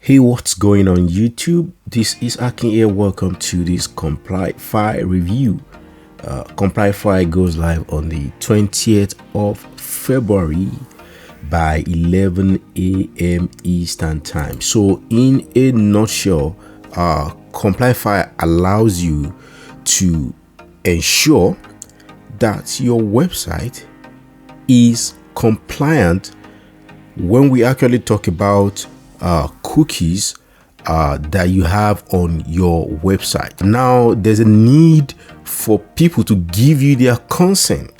Hey, what's going on YouTube? This is Akin here. Welcome to this Complify review. Complify goes live on the 20th of February by 11 a.m. Eastern time. So in a nutshell, Complify allows you to ensure that your website is compliant when we actually talk about cookies that you have on your website. Now there's a need for people to give you their consent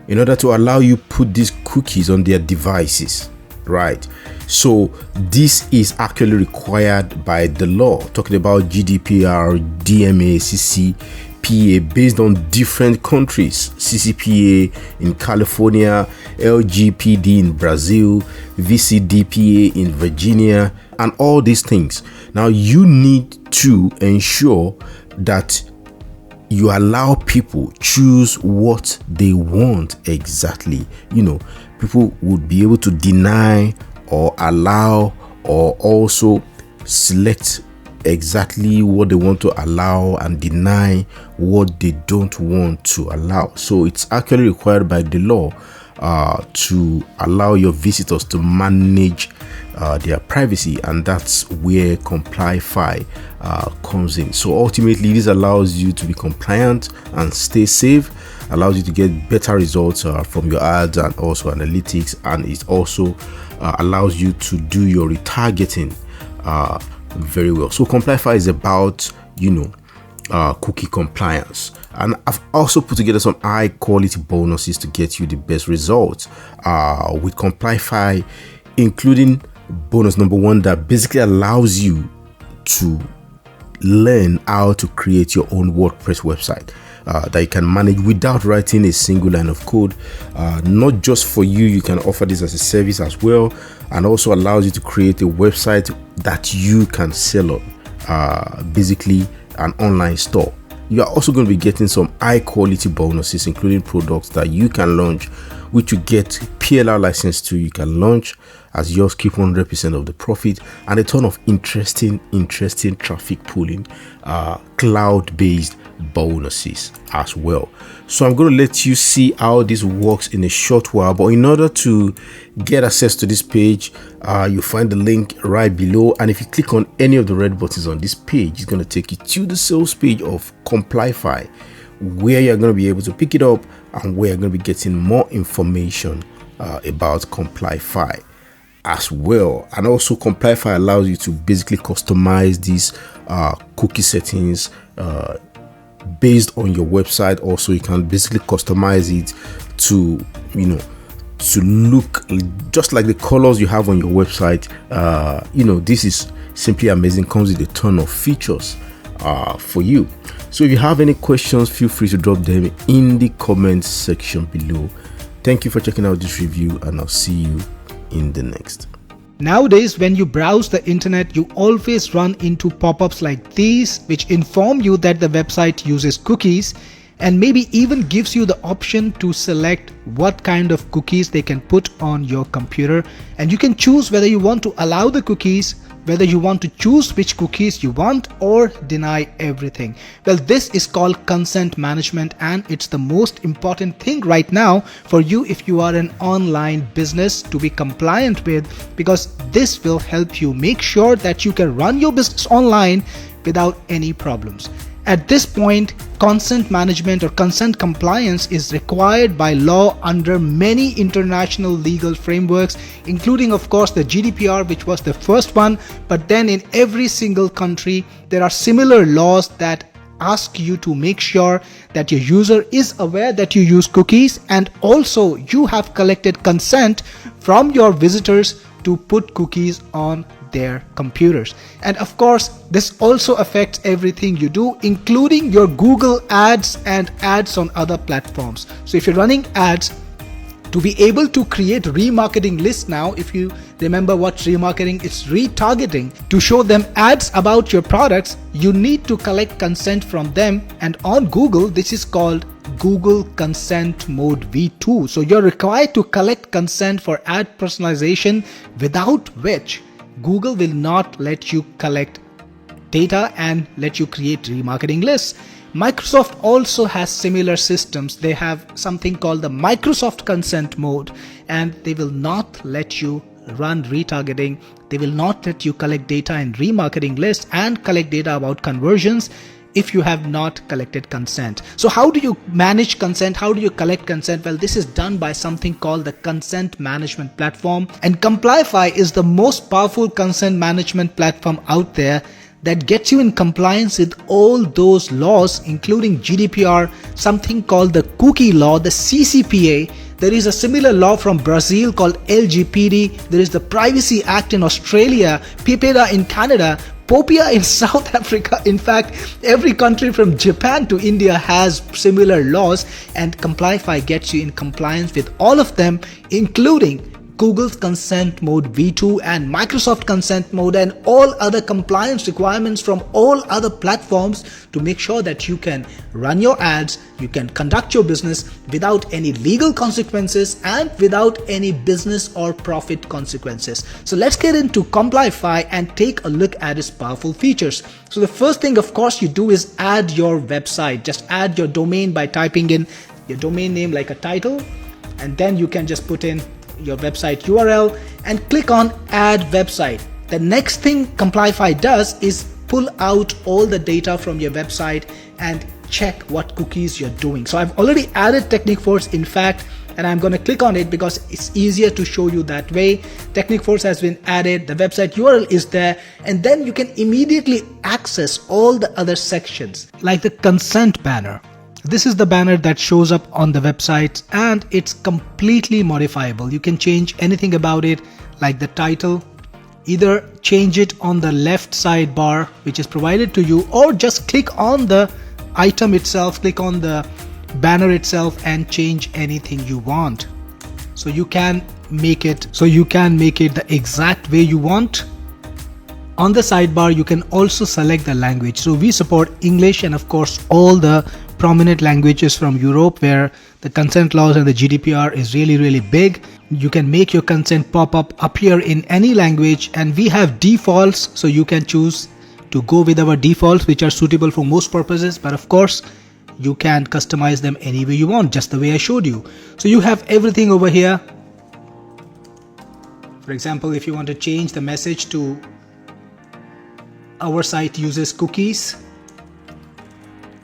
in order to allow you put these cookies on their devices, right? So this is actually required by the law, talking about GDPR, DMA, CCPA, based on different countries. CCPA in California, LGPD in Brazil, VCDPA in Virginia, and all these things. Now you need to ensure that you allow people choose what they want exactly. People would be able to deny or allow, or also select exactly what they want to allow and deny what they don't want to allow. So it's actually required by the law to allow your visitors to manage their privacy, and that's where Complify comes in. So ultimately, this allows you to be compliant and stay safe, allows you to get better results from your ads and also analytics, and it also allows you to do your retargeting very well. So Complify is about cookie compliance, and I've also put together some high quality bonuses to get you the best results with Complify, including bonus number one that basically allows you to learn how to create your own WordPress website that you can manage without writing a single line of code. Not just for you, you can offer this as a service as well, and also allows you to create a website that you can sell on, basically an online store. You are also going to be getting some high quality bonuses, including products that you can launch, which you get PLR license to. You can launch as yours, keep 100% of the profit, and a ton of interesting traffic pooling, cloud-based bonuses as well. So I'm going to let you see how this works in a short while, but in order to get access to this page, you find the link right below, and if you click on any of the red buttons on this page, it's going to take you to the sales page of Complify, where you're going to be able to pick it up and where you're going to be getting more information about Complify as well. And also Complify allows you to basically customize these cookie settings based on your website. Also, you can basically customize it to to look just like the colors you have on your website. This is simply amazing. Comes with a ton of features for you. So if you have any questions, feel free to drop them in the comments section below. Thank you for checking out this review, and I'll see you in the next. Nowadays, when you browse the internet, you always run into pop-ups like these, which inform you that the website uses cookies, and maybe even gives you the option to select what kind of cookies they can put on your computer, and you can choose whether you want to allow the cookies, whether you want to choose which cookies you want, or deny everything. Well, this is called consent management, and it's the most important thing right now for you if you are an online business to be compliant with, because this will help you make sure that you can run your business online without any problems. At this point, consent management or consent compliance is required by law under many international legal frameworks, including of course the GDPR, which was the first one, but then in every single country there are similar laws that ask you to make sure that your user is aware that you use cookies, and also you have collected consent from your visitors to put cookies on their computers. And of course, this also affects everything you do, including your Google ads and ads on other platforms. So if you're running ads, to be able to create remarketing lists now, if you remember what remarketing is, retargeting, to show them ads about your products, you need to collect consent from them, and on Google this is called Google Consent Mode V2. So you're required to collect consent for ad personalization, without which Google will not let you collect data and let you create remarketing lists. Microsoft also has similar systems. They have something called the Microsoft consent mode, and they will not let you run retargeting. They will not let you collect data in remarketing lists and collect data about conversions if you have not collected consent. So how do you manage consent? How do you collect consent? Well, this is done by something called the consent management platform, and Complify is the most powerful consent management platform out there that gets you in compliance with all those laws, including GDPR, something called the cookie law, the CCPA. There is a similar law from Brazil called LGPD. There is the Privacy Act in Australia, PIPEDA in Canada, POPIA in South Africa. In fact, every country from Japan to India has similar laws, and Complify gets you in compliance with all of them, including Google's consent mode V2 and Microsoft consent mode and all other compliance requirements from all other platforms to make sure that you can run your ads, you can conduct your business without any legal consequences and without any business or profit consequences. So let's get into Complify and take a look at its powerful features. So the first thing, of course, you do is add your website. Just add your domain by typing in your domain name like a title, and then you can just put in your website URL and click on add website. The next thing Complify does is pull out all the data from your website and check what cookies you're doing. So I've already added Technique Force, in fact, and I'm going to click on it because it's easier to show you that way. Technique Force has been added, the website URL is there, and then you can immediately access all the other sections like the consent banner. This is the banner that shows up on the website, and it's completely modifiable. You can change anything about it, like the title. Either change it on the left sidebar, which is provided to you, or just click on the item itself, click on the banner itself and change anything you want. So you can make it the exact way you want. On the sidebar, you can also select the language. So we support English and of course all the prominent languages from Europe where the consent laws and the GDPR is really big. You can make your consent pop up appear in any language, and we have defaults, so you can choose to go with our defaults which are suitable for most purposes, but of course you can customize them any way you want, just the way I showed you. So you have everything over here. For example, if you want to change the message to our site uses cookies,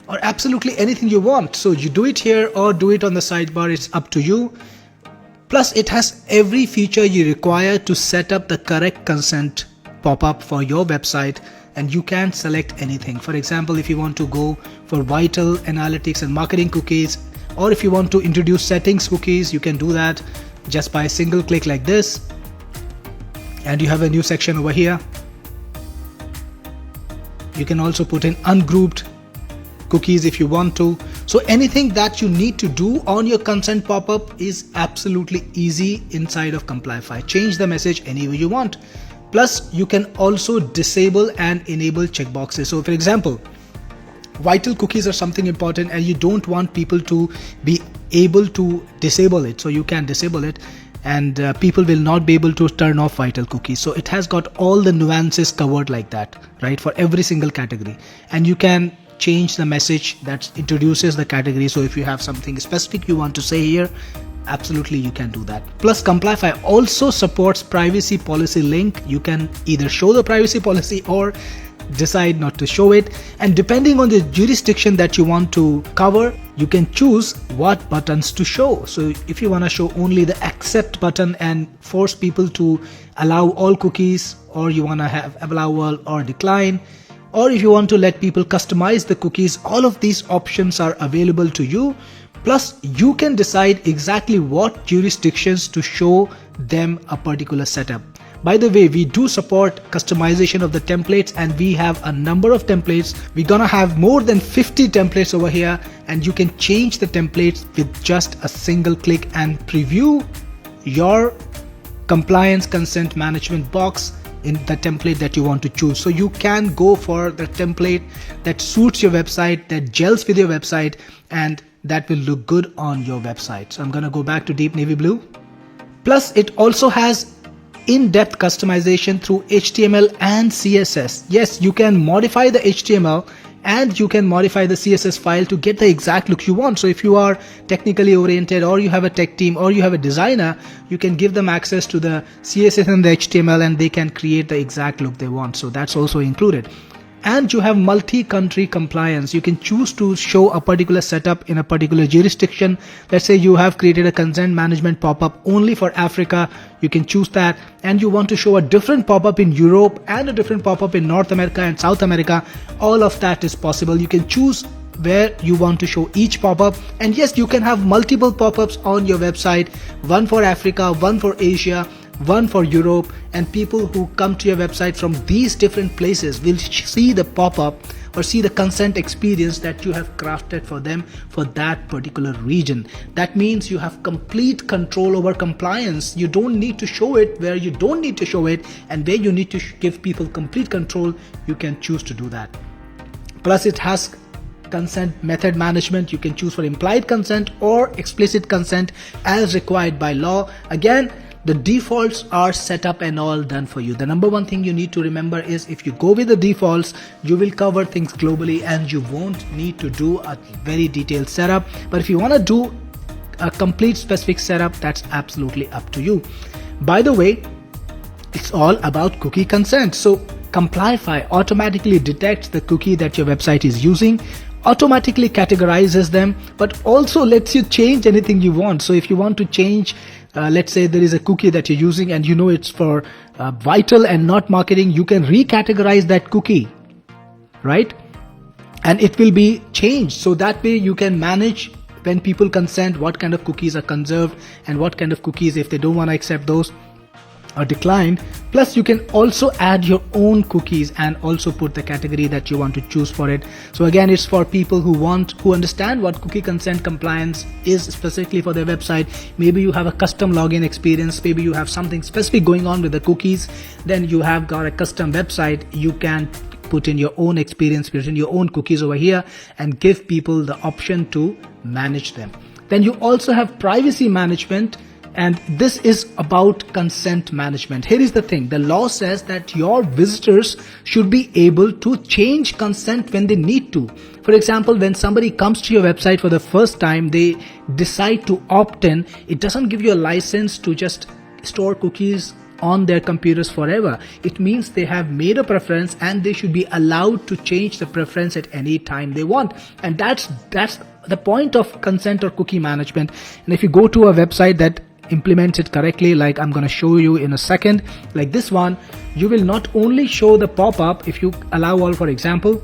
or absolutely anything you want, so you do it here or do it on the sidebar, it's up to you. Plus it has every feature you require to set up the correct consent pop-up for your website, and you can select anything. For example, if you want to go for vital analytics and marketing cookies, or if you want to introduce settings cookies, you can do that just by a single click like this, and you have a new section over here. You can also put in ungrouped cookies if you want to. So anything that you need to do on your consent pop-up is absolutely easy inside of Complify. Change the message any way you want. Plus you can also disable and enable checkboxes. So for example, vital cookies are something important and you don't want people to be able to disable it, so you can disable it, and people will not be able to turn off vital cookies. So it has got all the nuances covered like that, right, for every single category. And you can change the message that introduces the category. So if you have something specific you want to say here, absolutely you can do that. Plus Complify also supports privacy policy link. You can either show the privacy policy or decide not to show it, and depending on the jurisdiction that you want to cover, you can choose what buttons to show. So if you want to show only the accept button and force people to allow all cookies, or you want to have allow all or decline, or if you want to let people customize the cookies, all of these options are available to you. Plus you can decide exactly what jurisdictions to show them a particular setup. By the way, we do support customization of the templates, and we have a number of templates. We're gonna have more than 50 templates over here, and you can change the templates with just a single click and preview your compliance consent management box in the template that you want to choose. So you can go for the template that suits your website, that gels with your website, and that will look good on your website. So I'm gonna go back to deep navy blue. Plus it also has in-depth customization through HTML and CSS. Yes, you can modify the HTML and you can modify the CSS file to get the exact look you want. So if you are technically oriented, or you have a tech team, or you have a designer, you can give them access to the CSS and the HTML and they can create the exact look they want. So that's also included. And you have multi-country compliance. You can choose to show a particular setup in a particular jurisdiction. Let's say you have created a consent management pop-up only for Africa. You can choose that, and you want to show a different pop-up in Europe and a different pop-up in North America and South America. All of that is possible. You can choose where you want to show each pop-up, and yes, you can have multiple pop-ups on your website, one for Africa, one for Asia, one for Europe, and people who come to your website from these different places will see the pop-up or see the consent experience that you have crafted for them for that particular region. That means you have complete control over compliance. You don't need to show it where you don't need to show it, and where you need to give people complete control, you can choose to do that. Plus it has consent method management. You can choose for implied consent or explicit consent as required by law. Again, the defaults are set up and all done for you. The number one thing you need to remember is, if you go with the defaults, you will cover things globally and you won't need to do a very detailed setup. But if you want to do a complete specific setup, that's absolutely up to you. By the way, it's all about cookie consent. So Complify automatically detects the cookie that your website is using, automatically categorizes them, but also lets you change anything you want. So if you want to change, let's say there is a cookie that you're using and you know it's for vital and not marketing, you can recategorize that cookie, right? And it will be changed. So that way you can manage, when people consent, what kind of cookies are conserved and what kind of cookies, if they don't want to accept those, are declined. Plus you can also add your own cookies and also put the category that you want to choose for it. So again, it's for people who understand what cookie consent compliance is specifically for their website. Maybe you have a custom login experience, maybe you have something specific going on with the cookies, then you have got a custom website. You can put in your own experience, put in your own cookies over here and give people the option to manage them. Then you also have privacy management, and this is about consent management. Here is the thing. The law says that your visitors should be able to change consent when they need to. For example, when somebody comes to your website for the first time, they decide to opt in. It doesn't give you a license to just store cookies on their computers forever. It means they have made a preference and they should be allowed to change the preference at any time they want. And that's the point of consent or cookie management. And if you go to a website that implements it correctly, like I'm going to show you in a second, like this one, you will not only show the pop-up. If you allow all, for example,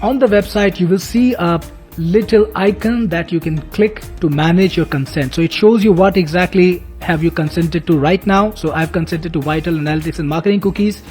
on the website you will see a little icon that you can click to manage your consent. So it shows you what exactly have you consented to right now. So I've consented to vital, analytics and marketing cookies.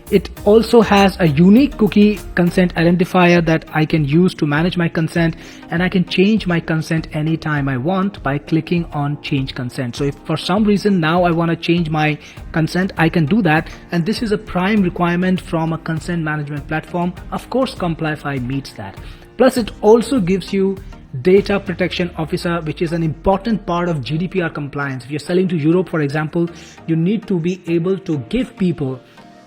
It also has a unique cookie consent identifier that I can use to manage my consent, and I can change my consent anytime I want by clicking on change consent. So if for some reason now I want to change my consent, I can do that, and this is a prime requirement from a consent management platform. Of course, Complyfi meets that. Plus it also gives you data protection officer, which is an important part of GDPR compliance. If you're selling to Europe, for example, you need to be able to give people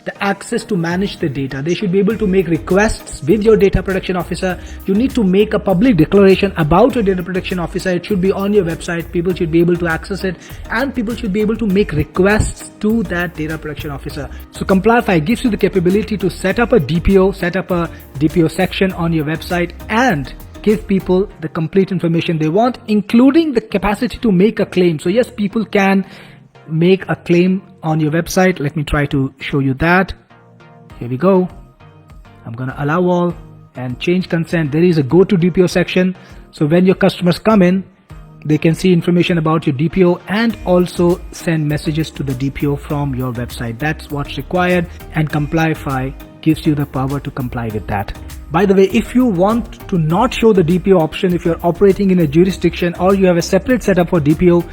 the access to manage the data. They should be able to make requests with your data protection officer. You need to make a public declaration about your data protection officer. It should be on your website. People should be able to access it, and people should be able to make requests to that data protection officer. So Complyfi gives you the capability to set up a DPO section on your website and give people the complete information they want, including the capacity to make a claim. So yes, people can make a claim on your website. Let me try to show you that. Here we go. I'm going to allow all and change consent. There is a go to DPO section. So when your customers come in, they can see information about your DPO and also send messages to the DPO from your website. That's what's required, and Complyfi gives you the power to comply with that. By the way, if you want to not show the DPO option, if you're operating in a jurisdiction or you have a separate setup for DPO,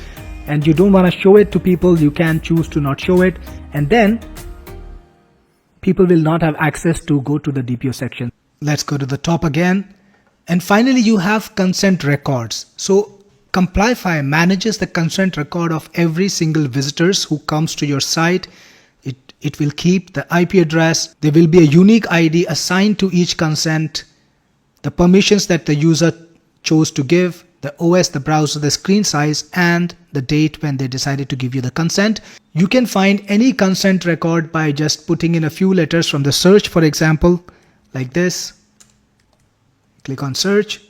and you don't want to show it to people, you can choose to not show it, and then people will not have access to go to the DPO section. Let's go to the top again. And finally, you have consent records. So Complyfi manages the consent record of every single visitors who comes to your site. It will keep the IP address. There will be a unique ID assigned to each consent, the permissions that the user chose to give, the OS, the browser, the screen size, and the date when they decided to give you the consent. You can find any consent record by just putting in a few letters from the search, for example, like this. Click on search,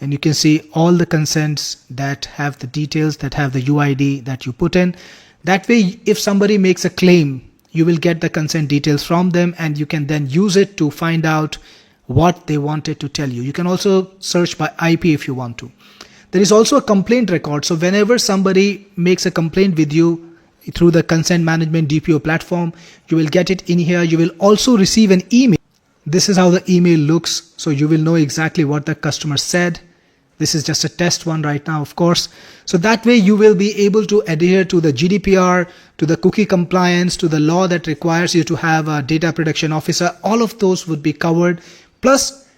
and you can see all the consents that have the details, that have the UID that you put in. That way, if somebody makes a claim, you will get the consent details from them, and you can then use it to find out what they wanted to tell you. You can also search by IP if you want to. There is also a complaint record. So whenever somebody makes a complaint with you through the consent management DPO platform, you will get it in here. You will also receive an email. This is how the email looks. So you will know exactly what the customer said. This is just a test one right now, of course. So that way you will be able to adhere to the GDPR, to the cookie compliance, to the law that requires you to have a data protection officer. All of those would be covered. Plus,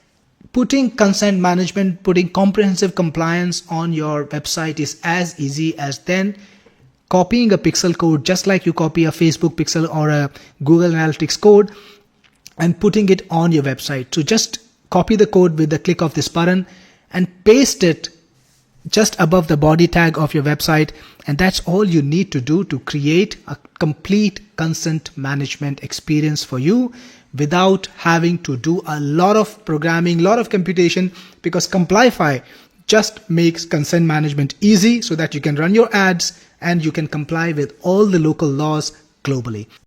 putting consent management, putting comprehensive compliance on your website is as easy as then copying a pixel code, just like you copy a Facebook pixel or a Google Analytics code, and putting it on your website. So just copy the code with the click of this button and paste it just above the body tag of your website, and that's all you need to do to create a complete consent management experience for you without having to do a lot of programming, lot of computation, because Complyfi just makes consent management easy so that you can run your ads and you can comply with all the local laws globally.